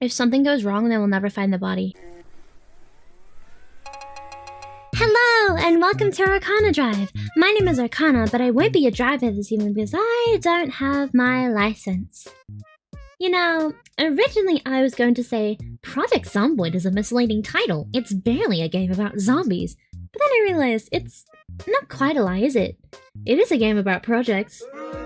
If something goes wrong, they will never find the body. Hello, and welcome to Arcana Drive. My name is Arcana, but I won't be your driver this evening because I don't have my license. You know, originally I was going to say, Project Zomboid is a misleading title. It's barely a game about zombies. But then I realized it's not quite a lie, is it? It is a game about projects.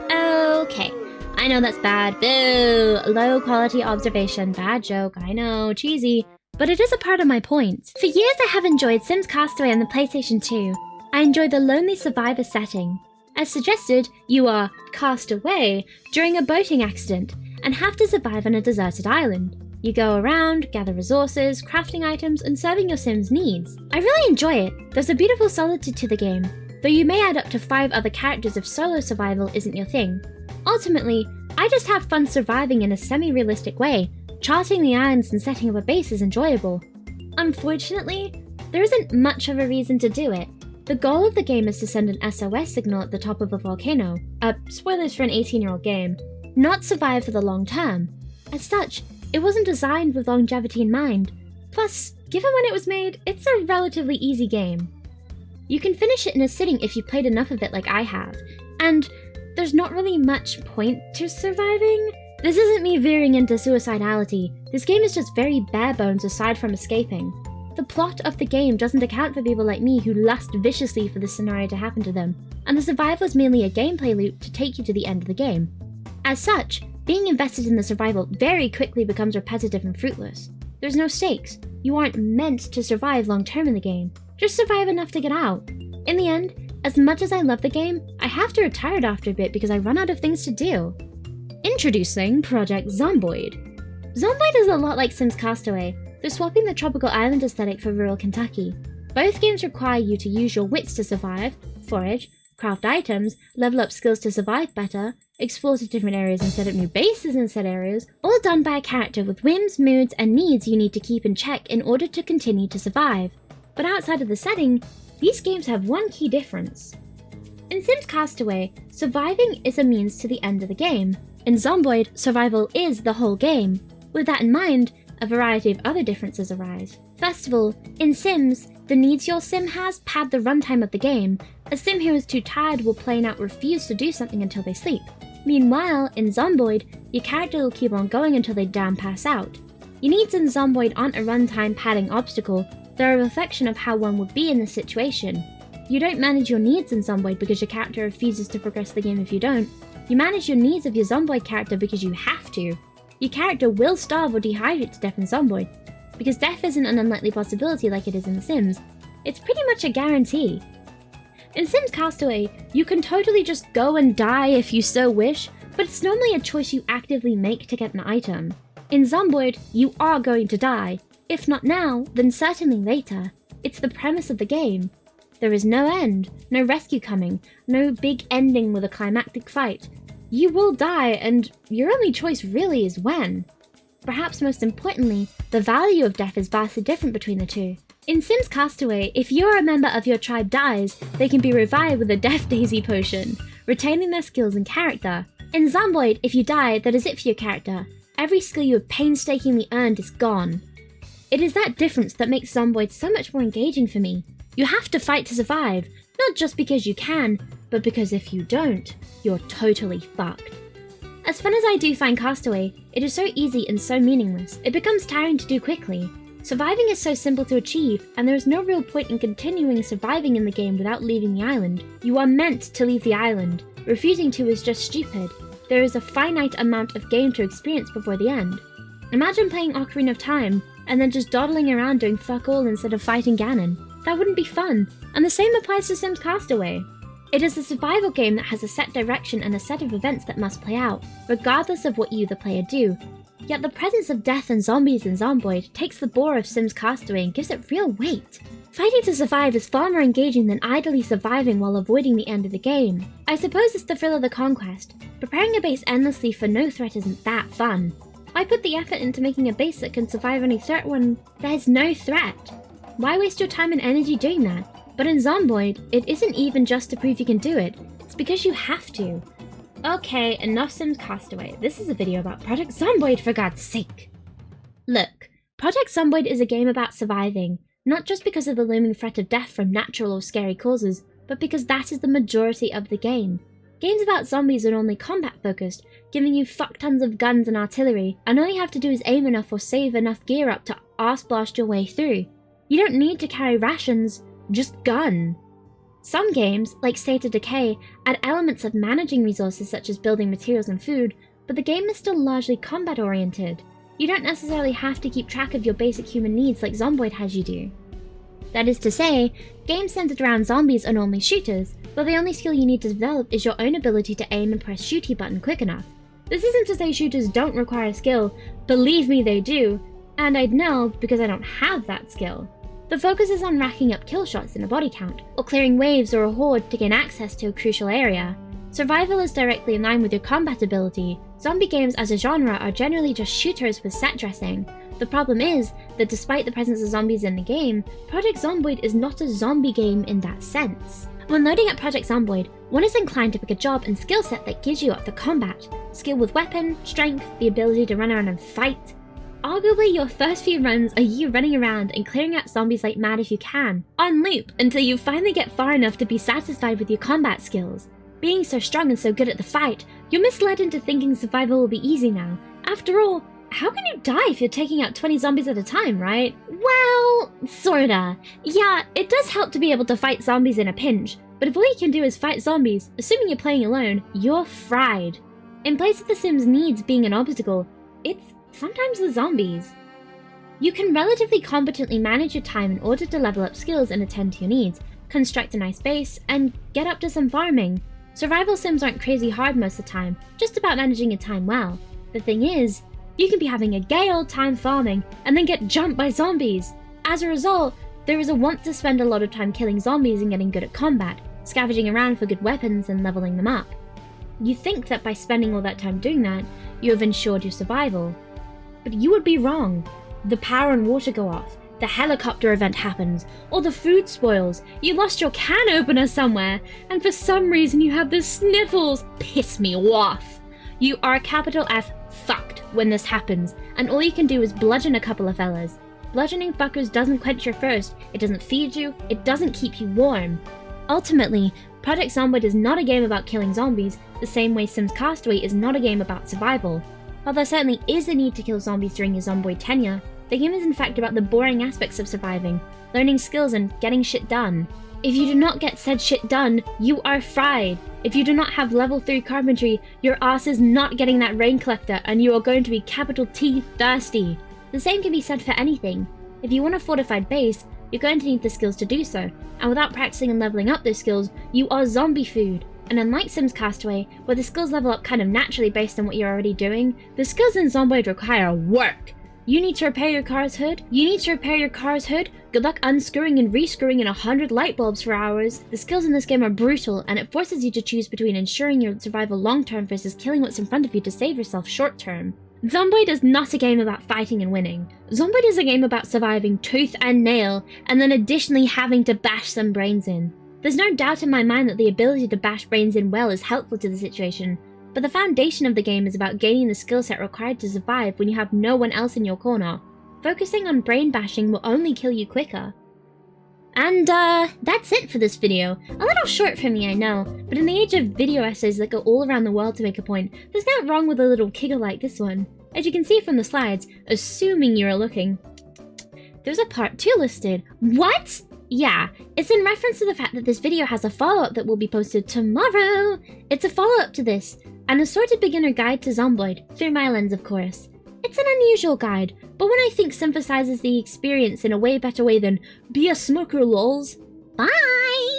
Okay, I know that's bad. Boo! Low quality observation, bad joke, I know, cheesy. But it is a part of my point. For years I have enjoyed Sims Castaway on the PlayStation 2. I enjoy the lonely survivor setting. As suggested, you are cast away during a boating accident and have to survive on a deserted island. You go around, gather resources, crafting items, and serving your Sims' needs. I really enjoy it. There's a beautiful solitude to the game, though you may add up to 5 other characters if solo survival isn't your thing. Ultimately, I just have fun surviving in a semi-realistic way. Charting the islands and setting up a base is enjoyable. Unfortunately, there isn't much of a reason to do it. The goal of the game is to send an SOS signal at the top of a volcano. Spoilers for an 18-year-old game. Not survive for the long term. As such, it wasn't designed with longevity in mind. Plus, given when it was made, it's a relatively easy game. You can finish it in a sitting if you played enough of it like I have, and there's not really much point to surviving. This isn't me veering into suicidality. This game is just very bare bones aside from escaping. The plot of the game doesn't account for people like me who lust viciously for this scenario to happen to them, and the survival is merely a gameplay loop to take you to the end of the game. As such, being invested in the survival very quickly becomes repetitive and fruitless. There's no stakes. You aren't meant to survive long term in the game. Just survive enough to get out. In the end, as much as I love the game, I have to retire it after a bit because I run out of things to do. Introducing Project Zomboid. Zomboid is a lot like Sims Castaway. They're swapping the tropical island aesthetic for rural Kentucky. Both games require you to use your wits to survive, forage, craft items, level up skills to survive better, explore to different areas and set up new bases in said areas, all done by a character with whims, moods, and needs you need to keep in check in order to continue to survive. But outside of the setting, these games have one key difference. In Sims Castaway, surviving is a means to the end of the game. In Zomboid, survival is the whole game. With that in mind, a variety of other differences arise. First of all, in Sims, the needs your sim has pad the runtime of the game. A sim who is too tired will plain out refuse to do something until they sleep. Meanwhile, in Zomboid, your character will keep on going until they damn pass out. Your needs in Zomboid aren't a runtime padding obstacle, they're a reflection of how one would be in this situation. You don't manage your needs in Zomboid because your character refuses to progress the game if you don't. You manage your needs of your Zomboid character because you have to. Your character will starve or dehydrate to death in Zomboid, because death isn't an unlikely possibility like it is in The Sims. It's pretty much a guarantee. In Sims Castaway, you can totally just go and die if you so wish, but it's normally a choice you actively make to get an item. In Zomboid, you are going to die. If not now, then certainly later. It's the premise of the game. There is no end, no rescue coming, no big ending with a climactic fight. You will die, and your only choice really is when. Perhaps most importantly, the value of death is vastly different between the two. In Sims Castaway, if you're a member of your tribe dies, they can be revived with a Death Daisy potion, retaining their skills and character. In Zomboid, if you die, that is it for your character. Every skill you have painstakingly earned is gone. It is that difference that makes Zomboid so much more engaging for me. You have to fight to survive, not just because you can, but because if you don't, you're totally fucked. As fun as I do find Castaway, it is so easy and so meaningless, it becomes tiring to do quickly. Surviving is so simple to achieve, and there is no real point in continuing surviving in the game without leaving the island. You are meant to leave the island. Refusing to is just stupid. There is a finite amount of game to experience before the end. Imagine playing Ocarina of Time, and then just dawdling around doing fuck all instead of fighting Ganon. That wouldn't be fun, and the same applies to Sims Castaway. It is a survival game that has a set direction and a set of events that must play out, regardless of what you, the player, do. Yet the presence of death and zombies in Zomboid takes the bore of Sims Castaway and gives it real weight. Fighting to survive is far more engaging than idly surviving while avoiding the end of the game. I suppose it's the thrill of the conquest. Preparing a base endlessly for no threat isn't that fun. Why put the effort into making a base that can survive any threat when there's no threat? Why waste your time and energy doing that? But in Zomboid, it isn't even just to prove you can do it, it's because you have to. Okay, enough Sims Castaway. This is a video about Project Zomboid, for God's sake! Look, Project Zomboid is a game about surviving, not just because of the looming threat of death from natural or scary causes, but because that is the majority of the game. Games about zombies are normally combat focused, giving you fuck tons of guns and artillery, and all you have to do is aim enough or save enough gear up to arse blast your way through. You don't need to carry rations, just gun. Some games, like State of Decay, add elements of managing resources such as building materials and food, but the game is still largely combat oriented. You don't necessarily have to keep track of your basic human needs like Zomboid has you do. That is to say, games centered around zombies are normally shooters, but the only skill you need to develop is your own ability to aim and press shooty button quick enough. This isn't to say shooters don't require skill, believe me they do, and I'd know because I don't have that skill. The focus is on racking up kill shots in a body count, or clearing waves or a horde to gain access to a crucial area. Survival is directly in line with your combat ability. Zombie games as a genre are generally just shooters with set dressing. The problem is that despite the presence of zombies in the game, Project Zomboid is not a zombie game in that sense. When loading up Project Zomboid, one is inclined to pick a job and skill set that gives you up for combat. Skill with weapon, strength, the ability to run around and fight. Arguably, your first few runs are you running around and clearing out zombies like mad if you can, on loop, until you finally get far enough to be satisfied with your combat skills. Being so strong and so good at the fight, you're misled into thinking survival will be easy now. After all, how can you die if you're taking out 20 zombies at a time, right? Well, sorta. Yeah, it does help to be able to fight zombies in a pinch, but if all you can do is fight zombies, assuming you're playing alone, you're fried. In place of The Sims' needs being an obstacle, it's sometimes the zombies. You can relatively competently manage your time in order to level up skills and attend to your needs, construct a nice base, and get up to some farming. Survival sims aren't crazy hard most of the time, just about managing your time well. The thing is, you can be having a gay old time farming and then get jumped by zombies. As a result, there is a want to spend a lot of time killing zombies and getting good at combat, scavenging around for good weapons and leveling them up. You think that by spending all that time doing that, you have ensured your survival. But you would be wrong. The power and water go off, the helicopter event happens, or the food spoils, you lost your can opener somewhere, and for some reason you have the sniffles. Piss me off. You are capital F fucked when this happens, and all you can do is bludgeon a couple of fellas. Bludgeoning fuckers doesn't quench your thirst, it doesn't feed you, it doesn't keep you warm. Ultimately, Project Zomboid is not a game about killing zombies, the same way Sims Castaway is not a game about survival. While there certainly is a need to kill zombies during your Zomboid tenure, the game is in fact about the boring aspects of surviving, learning skills and getting shit done. If you do not get said shit done, you are fried. If you do not have level 3 carpentry, your ass is not getting that rain collector and you are going to be capital T thirsty. The same can be said for anything. If you want a fortified base, you're going to need the skills to do so, and without practicing and leveling up those skills, you are zombie food. And unlike Sims Castaway, where the skills level up kind of naturally based on what you're already doing, the skills in Zomboid require work. You need to repair your car's hood? Good luck unscrewing and rescrewing in 100 light bulbs for hours. The skills in this game are brutal, and it forces you to choose between ensuring your survival long-term versus killing what's in front of you to save yourself short-term. Zomboid is not a game about fighting and winning. Zomboid is a game about surviving tooth and nail, and then additionally having to bash some brains in. There's no doubt in my mind that the ability to bash brains in well is helpful to the situation, but the foundation of the game is about gaining the skill set required to survive when you have no one else in your corner. Focusing on brain bashing will only kill you quicker. And that's it for this video. A little short for me, I know, but in the age of video essays that go all around the world to make a point, there's nothing wrong with a little giggle like this one. As you can see from the slides, assuming you are looking, there's a part 2 listed. What? Yeah, it's in reference to the fact that this video has a follow-up that will be posted tomorrow. It's a follow-up to this, an assorted beginner guide to Zomboid, through my lens of course. It's an unusual guide, but one I think synthesizes the experience in a way better way than be a smoker lols. Bye!